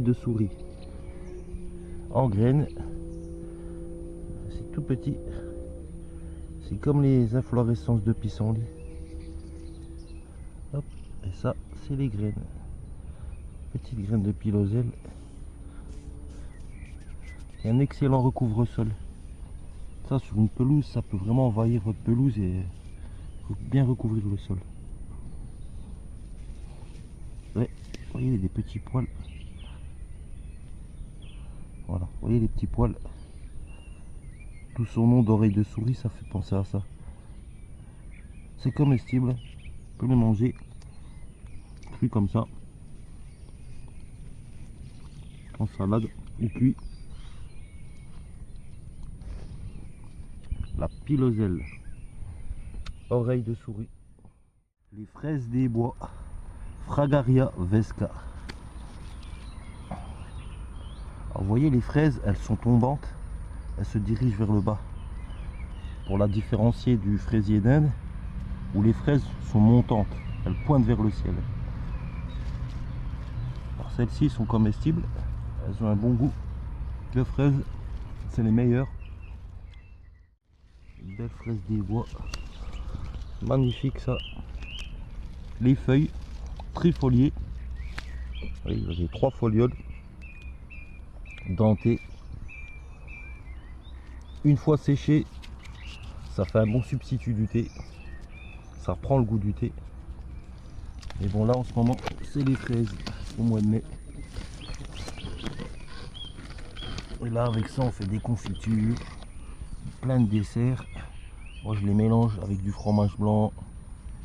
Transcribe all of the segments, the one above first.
de souris en graines. C'est tout petit. C'est comme les inflorescences de pissenlit. Hop, et ça, c'est les graines. Petites graines de piloselle. Et un excellent recouvre-sol. Ça, sur une pelouse, ça peut vraiment envahir votre pelouse et faut bien recouvrir le sol. Ouais, vous voyez des petits poils. Voilà, vous voyez les petits poils. Tout son nom d'oreille de souris, ça fait penser à ça. C'est comestible, on peut le manger cru comme ça, en salade ou cuit. La piloselle, oreille de souris. Les fraises des bois, Fragaria vesca. Alors, vous voyez les fraises, elles sont tombantes, elles se dirigent vers le bas. Pour la différencier du fraisier d'Inde, où les fraises sont montantes, elles pointent vers le ciel. Alors celles-ci sont comestibles, elles ont un bon goût. Les fraises, c'est les meilleures. Une belle fraise des bois, magnifique ça. Les feuilles trifoliées, oui, j'ai 3 folioles dentées. Une fois séchées, ça fait un bon substitut du thé, ça reprend le goût du thé. Et bon, là en ce moment c'est les fraises au mois de mai, et là avec ça on fait des confitures, plein de desserts. Moi je les mélange avec du fromage blanc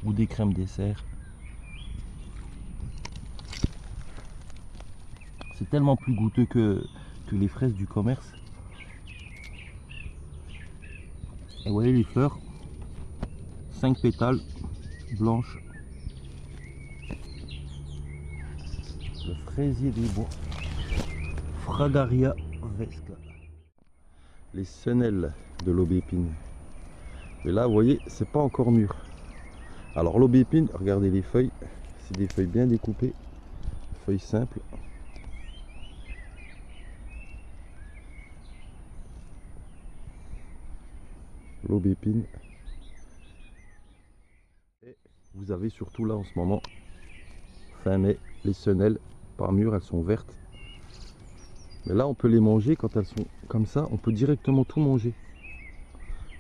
ou des crèmes dessert. C'est tellement plus goûteux que les fraises du commerce. Et vous voyez les fleurs, 5 pétales blanches. Le fraisier des bois, Fragaria vesca. Les senelles de l'aubépine. Mais là vous voyez, c'est pas encore mûr. Alors l'aubépine, regardez les feuilles, c'est des feuilles bien découpées, feuilles simples. L'aubépine. Et vous avez surtout là en ce moment, fin mai, les senelles par mûr, elles sont vertes. Mais là on peut les manger quand elles sont comme ça, on peut directement tout manger.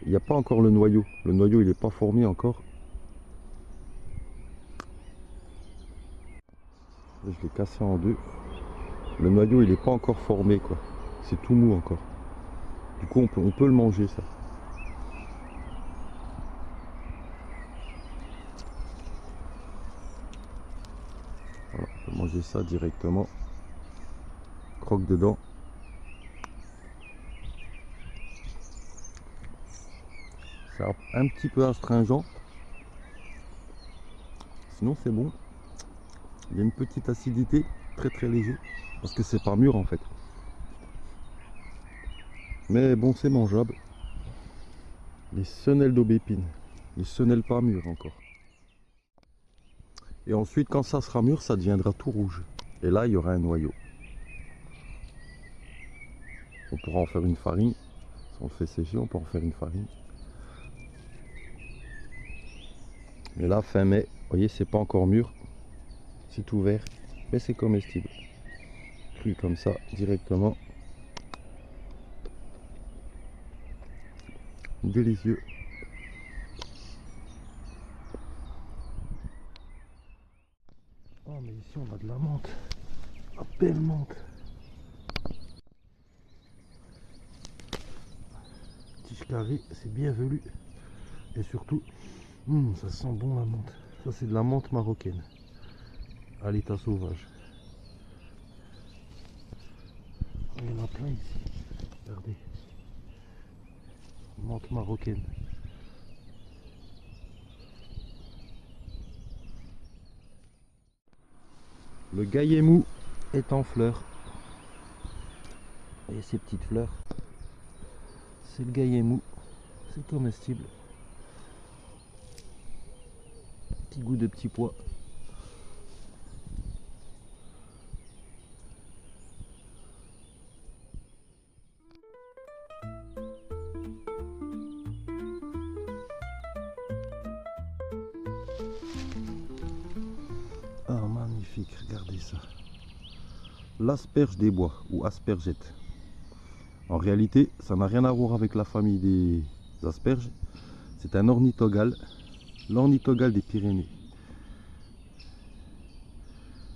Il n'y a pas encore le noyau il n'est pas formé encore. Je l'ai cassé en deux. Le noyau il n'est pas encore formé quoi, c'est tout mou encore. Du coup on peut le manger ça. Voilà, on peut manger ça directement. Croque dedans. C'est un petit peu astringent. Sinon c'est bon. Il y a une petite acidité, très léger, parce que c'est pas mûr en fait. Mais bon, c'est mangeable. Les senelles d'aubépine, les senelles pas mûres encore. Et ensuite, quand ça sera mûr, ça deviendra tout rouge. Et là, il y aura un noyau. On pourra en faire une farine. Si on le fait sécher, on peut en faire une farine. Mais là, fin mai, vous voyez, c'est pas encore mûr. C'est tout vert, mais c'est comestible. Cru comme ça, directement. Délicieux. Oh, mais ici, on a de la menthe. La belle menthe. Tige carrée, c'est bien velu. Et surtout, ça sent bon la menthe. Ça, c'est de la menthe marocaine. À l'état sauvage. Il y en a plein ici. Regardez. Menthe marocaine. Le gaillet mou est en fleurs. Vous voyez ces petites fleurs. C'est le gaillet mou. C'est comestible. Petit goût de petits pois. magnifique, regardez ça. L'asperge des bois ou aspergette. En réalité, ça n'a rien à voir avec la famille des asperges. C'est un ornithogale, l'ornithogale des Pyrénées.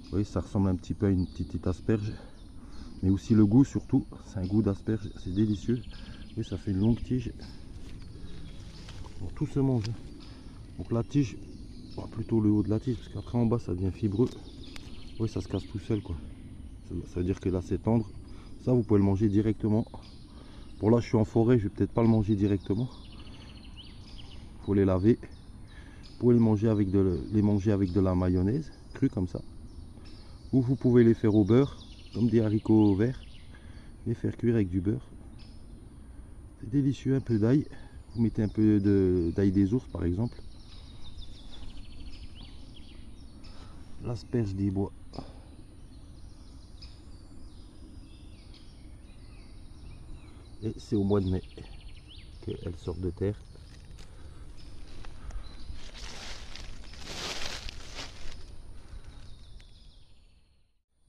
Vous voyez, ça ressemble un petit peu à une petite asperge. Mais aussi le goût, surtout, c'est un goût d'asperge, c'est délicieux. Et ça fait une longue tige. Bon, tout se mange. Donc la tige, plutôt le haut de la tige, parce qu'après en bas ça devient fibreux. Oui, ça se casse tout seul quoi. Ça veut dire que là c'est tendre. Ça vous pouvez le manger directement. Bon là je suis en forêt, je vais peut-être pas le manger directement. Faut les laver. Vous pouvez les manger avec de la mayonnaise, crue comme ça. Ou vous pouvez les faire au beurre, comme des haricots verts. Les faire cuire avec du beurre. C'est délicieux, un peu d'ail. Vous mettez un peu d'ail des ours par exemple. L'asperge des bois. Et c'est au mois de mai qu'elle sort de terre.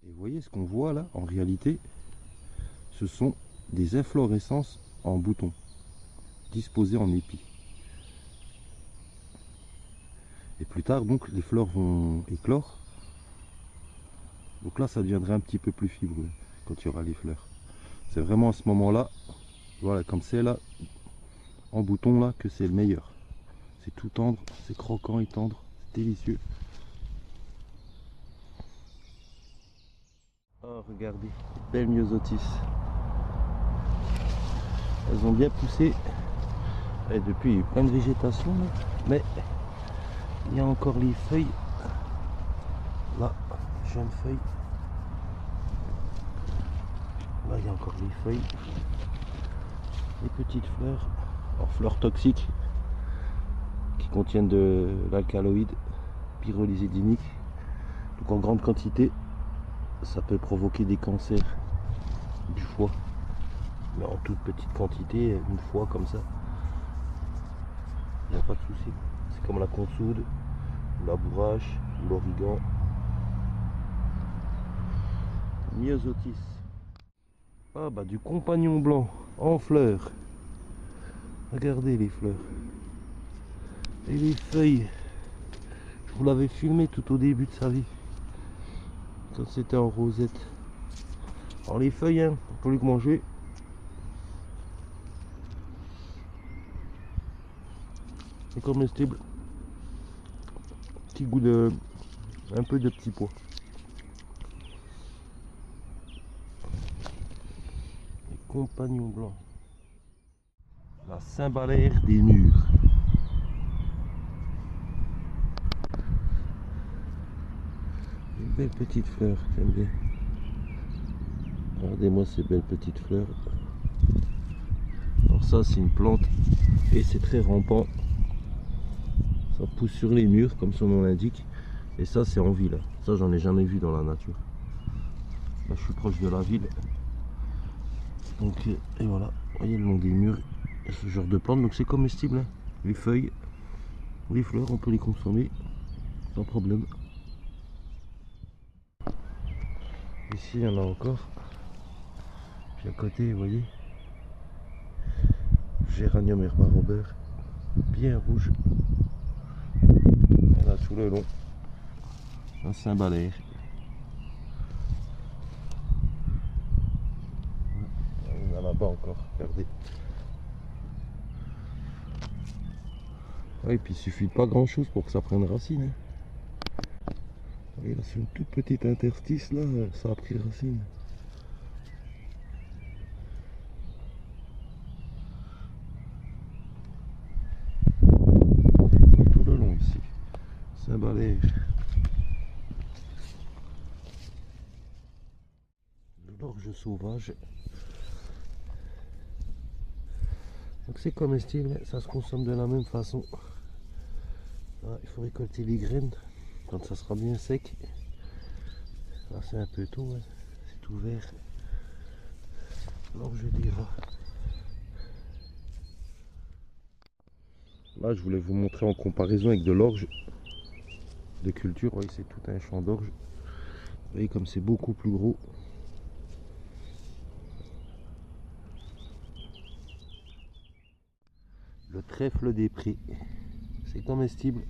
Et vous voyez ce qu'on voit là, en réalité, ce sont des inflorescences en boutons, disposées en épis. Et plus tard, donc, les fleurs vont éclore. Donc là, ça deviendrait un petit peu plus fibreux quand il y aura les fleurs. C'est vraiment à ce moment-là, voilà, comme c'est là, en bouton là, que c'est le meilleur. C'est tout tendre, c'est croquant et tendre, c'est délicieux. Oh, regardez, belle myosotis. Elles ont bien poussé. Et depuis, il y a eu plein de végétation, là. Mais il y a encore les feuilles. Là, jeunes feuilles. Là, il y a encore les feuilles. Les petites fleurs. Alors, fleurs toxiques qui contiennent de l'alcaloïde pyrrolizidinique. Donc en grande quantité, ça peut provoquer des cancers du foie. Mais en toute petite quantité, une fois comme ça, il n'y a pas de souci. C'est comme la consoude, la bourrache, l'origan. Myosotis. Ah bah du compagnon blanc en fleurs. Regardez les fleurs. Et les feuilles. Je vous l'avais filmé tout au début de sa vie. Quand c'était en rosette. Alors les feuilles, hein, on peut les manger. C'est comestible. Petit goût de... un peu de petit pois. Les compagnons blancs. La cymbalaire des murs. Une belle petite fleur, j'aime bien. Regardez-moi ces belles petites fleurs. Alors ça c'est une plante et c'est très rampant. Ça pousse sur les murs comme son nom l'indique. Et ça c'est en ville. Ça j'en ai jamais vu dans la nature. Là je suis proche de la ville. Donc et voilà, vous voyez le long des murs, il y a ce genre de plante. Donc c'est comestible. Hein. Les feuilles, les fleurs, on peut les consommer sans problème. Ici il y en a encore. Puis à côté, vous voyez, géranium herba Robert, bien rouge. Et là tout le long, un cymbalaire. Il y en a là-bas encore, regardez. Et puis il suffit de pas grand chose pour que ça prenne racine. Hein. Vous voyez là, c'est une toute petite interstice là, ça a pris racine. Tout le long ici, cymbalaire. L'orge sauvage. Donc c'est comestible, ça se consomme de la même façon. Là, il faut récolter les graines quand ça sera bien sec. Là c'est un peu tôt, hein. C'est tout vert. L'orge des rats. Là je voulais vous montrer en comparaison avec de l'orge de culture. Oui, c'est tout un champ d'orge. Vous voyez comme c'est beaucoup plus gros. Le trèfle des prés, c'est comestible.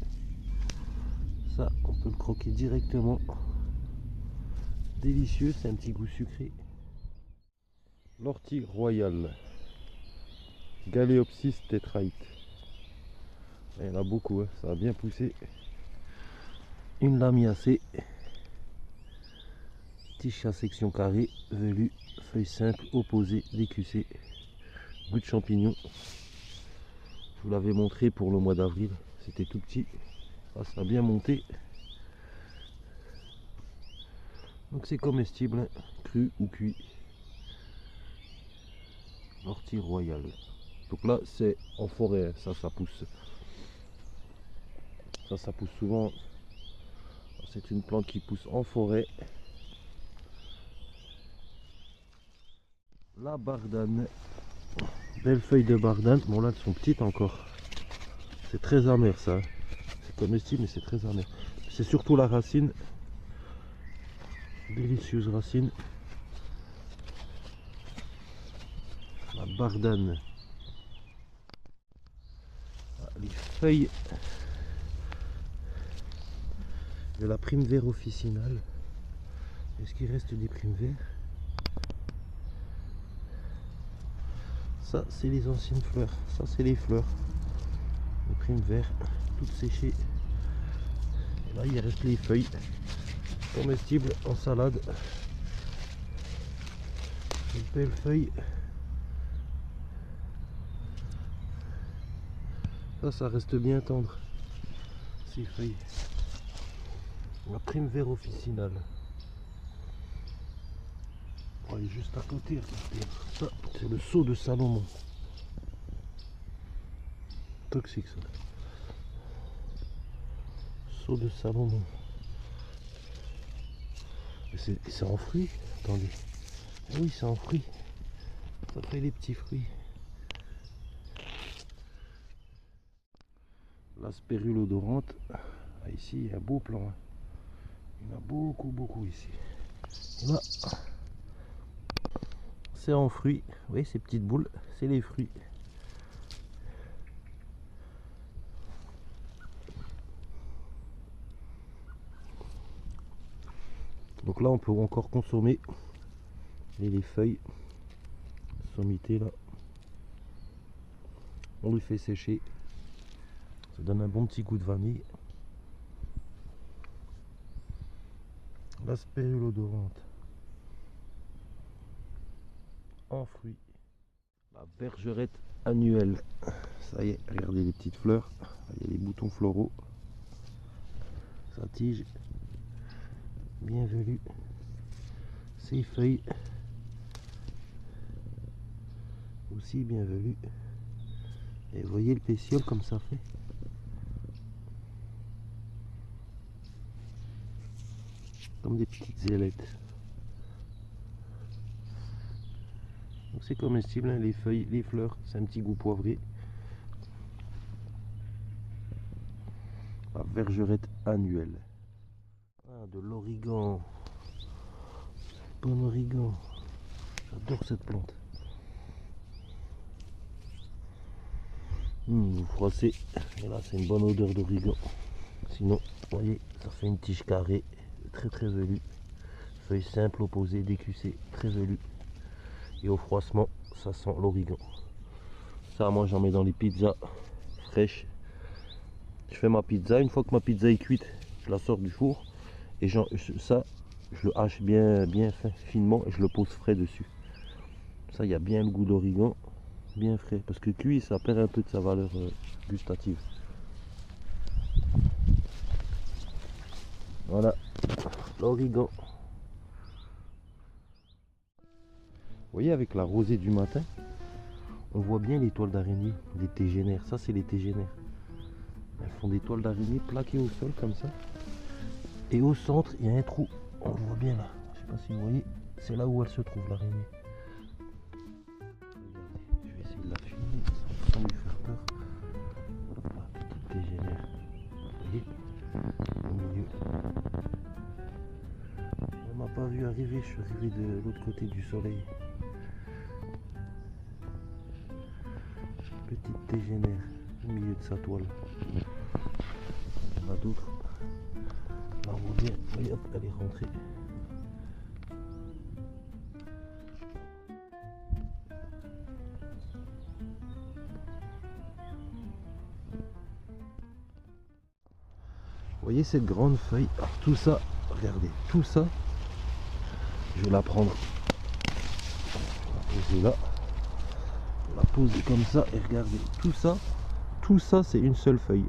Ça, on peut le croquer directement. Délicieux, c'est un petit goût sucré. L'ortie royale, Galeopsis tetraite. Il y en a beaucoup, hein. Ça a bien poussé. Une lamiacée. Tige à section carrée, velue, feuilles simples, opposées, décussées. Goût de champignon. Je vous l'avais montré pour le mois d'avril. C'était tout petit. Ah, ça a bien monté. Donc c'est comestible, hein, cru ou cuit. L'ortie royale. Donc là c'est en forêt, hein. Ça pousse. Ça pousse souvent. C'est une plante qui pousse en forêt. La bardane. Belle feuille de bardane. Bon là elles sont petites encore. C'est très amer ça. C'est comestible mais c'est très amer. C'est surtout la racine. Délicieuse racine. La bardane. Les feuilles de la prime vert officinale. Est-ce qu'il reste des primes verts? Ça c'est les anciennes fleurs. Ça c'est les fleurs. Les primes verts, toutes séchées. Et là il reste les feuilles. Comestibles en salade. Une belle feuille. Ça reste bien tendre. Ces feuilles. La prime vert officinale. On va aller juste à côté. Regardez. Ça, c'est le sceau de Salomon. Toxique ça. Sceau de Salomon. C'est en fruits. Attendez. Ah oui, c'est en fruits. Ça fait les petits fruits. La spérule odorante. Ah, ici, il y a un beau plan. Hein. Il y en a beaucoup ici. Et là, c'est en fruits. Vous voyez ces petites boules, c'est les fruits. Donc là, on peut encore consommer les feuilles. Sommité là. On lui fait sécher. Ça donne un bon petit goût de vanille. La spérule odorante. En fruits. La bergerette annuelle. Ça y est, regardez les petites fleurs. Il y a les boutons floraux. Sa tige. Bien velue. Ses feuilles. Aussi bien velues. Et vous voyez le pétiole comme ça fait. Comme des petites ailettes. Donc c'est comestible, hein, les feuilles, les fleurs, c'est un petit goût poivré. La bergerette annuelle. Ah, de l'origan. Bon origan. J'adore cette plante. Vous froissez. Et là c'est une bonne odeur d'origan. Sinon, vous voyez, ça fait une tige carrée, très velue. Feuilles simples, opposées, décussées, très velues. Et au froissement, ça sent l'origan. Ça, moi j'en mets dans les pizzas fraîches. Je fais ma pizza, une fois que ma pizza est cuite, je la sors du four. Et je le hache bien finement et je le pose frais dessus. Ça, il y a bien le goût d'origan, bien frais. Parce que cuit, ça perd un peu de sa valeur gustative. Voilà, l'origan. Vous voyez, avec la rosée du matin, on voit bien les toiles d'araignée, les tégénères. Ça, c'est les tégénères. Elles font des toiles d'araignée plaquées au sol comme ça. Et au centre, il y a un trou. On le voit bien là. Je sais pas si vous voyez. C'est là où elle se trouve, l'araignée. Regardez, je vais essayer de la filmer sans lui faire peur. Hop là, petite tégénère. Vous voyez, au milieu. vu arriver, je suis arrivé de l'autre côté du soleil. Petite tégénère au milieu de sa toile. Il y en a d'autres. Là on voit bien, oui, hop, elle est rentrée. Vous voyez cette grande feuille? Alors tout ça, regardez, tout ça, je vais la prendre. Je vais la poser là. La poser comme ça et regardez, tout ça c'est une seule feuille.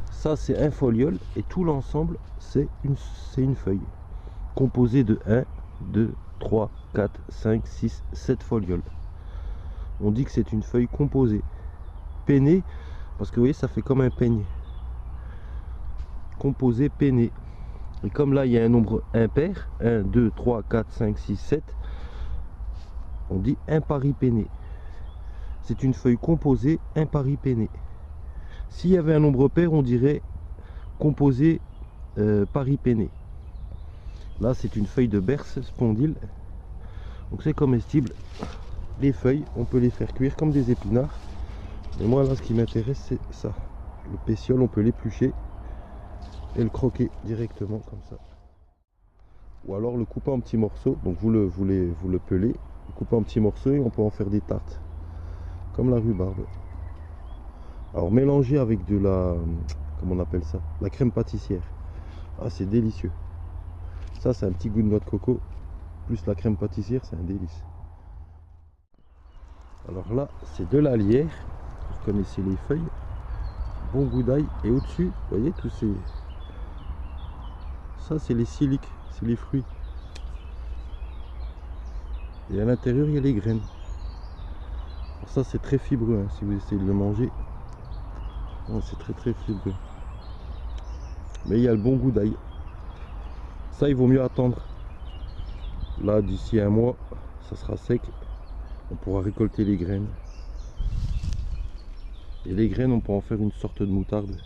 Ça c'est un foliole et tout l'ensemble c'est une feuille composée de 1, 2, 3, 4, 5, 6, 7 folioles. On dit que c'est une feuille composée, peinée, parce que vous voyez ça fait comme un peigne. Composé peiné. Et comme là il y a un nombre impair, 1, 2, 3, 4, 5, 6, 7, on dit impari peiné. C'est une feuille composée impari peiné. S'il y avait un nombre pair, on dirait composé pari peiné. Là c'est une feuille de berce spondyle, donc c'est comestible. Les feuilles on peut les faire cuire comme des épinards, et moi là ce qui m'intéresse c'est ça, le pétiole. On peut l'éplucher et le croquer directement comme ça, ou alors le couper en petits morceaux. Donc vous le pelez, le coupez en petits morceaux et on peut en faire des tartes comme la rhubarbe. Alors mélanger avec de la, comment on appelle ça, la crème pâtissière. Ah c'est délicieux. Ça c'est un petit goût de noix de coco plus la crème pâtissière, c'est un délice. Alors là c'est de la lierre, vous connaissez les feuilles, bon goût d'ail, et au dessus vous voyez tous ces, ça c'est les siliques, c'est les fruits, et à l'intérieur il y a les graines. Alors ça c'est très fibreux, hein, si vous essayez de le manger, c'est très fibreux, mais il y a le bon goût d'ail. Ça il vaut mieux attendre, là d'ici un mois ça sera sec, on pourra récolter les graines, et les graines on peut en faire une sorte de moutarde.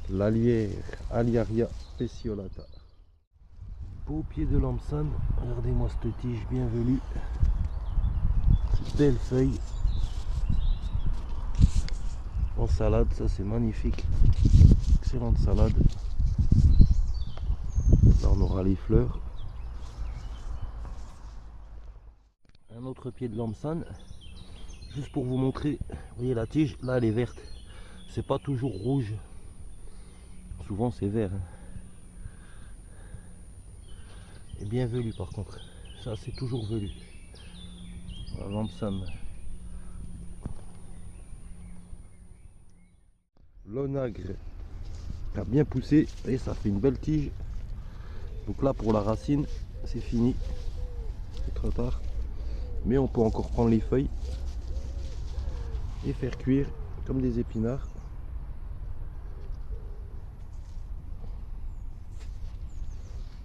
La lierre Aliaria peciolata. Beau pied de Lamson, regardez-moi cette tige bien velue, cette belle feuille en salade, ça c'est magnifique, excellente salade. Là on aura les fleurs. Un autre pied de Lamson, juste pour vous montrer, vous voyez la tige, là elle est verte, c'est pas toujours rouge, souvent c'est vert, hein. Et bien velu par contre, ça c'est toujours velu. La Lamson. L'onagre a bien poussé et ça fait une belle tige. Donc là pour la racine c'est fini, c'est trop tard, mais on peut encore prendre les feuilles et faire cuire comme des épinards.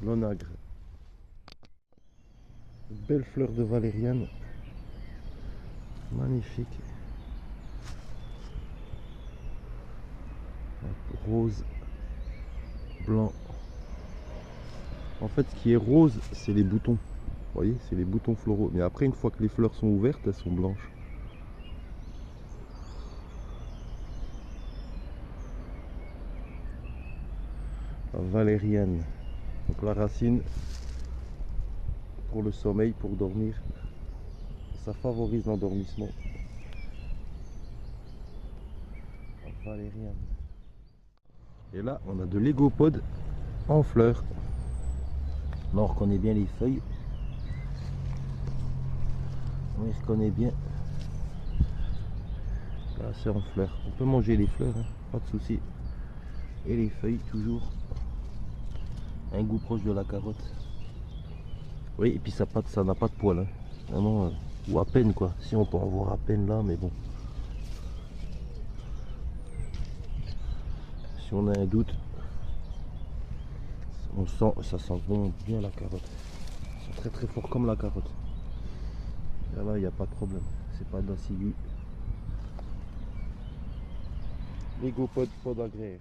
L'onagre, une belle fleur de valériane, magnifique, rose, blanc. En fait ce qui est rose c'est les boutons, vous voyez, c'est les boutons floraux, mais après une fois que les fleurs sont ouvertes elles sont blanches. La valériane, donc la racine pour le sommeil, pour dormir, ça favorise l'endormissement. La valériane. Et là on a de l'égopode en fleurs. Là on reconnaît bien les feuilles, on les reconnaît bien. Là c'est en fleurs, on peut manger les fleurs, hein, pas de souci. Et les feuilles toujours un goût proche de la carotte. Oui, et puis ça n'a pas de poils, hein. Vraiment, ou à peine quoi, si on peut en voir à peine là, mais bon, si on a un doute, on sent, ça sent bon bien la carotte, c'est très fort comme la carotte. Et là il n'y a pas de problème, c'est pas d'acidu. L'égopode pod agraire.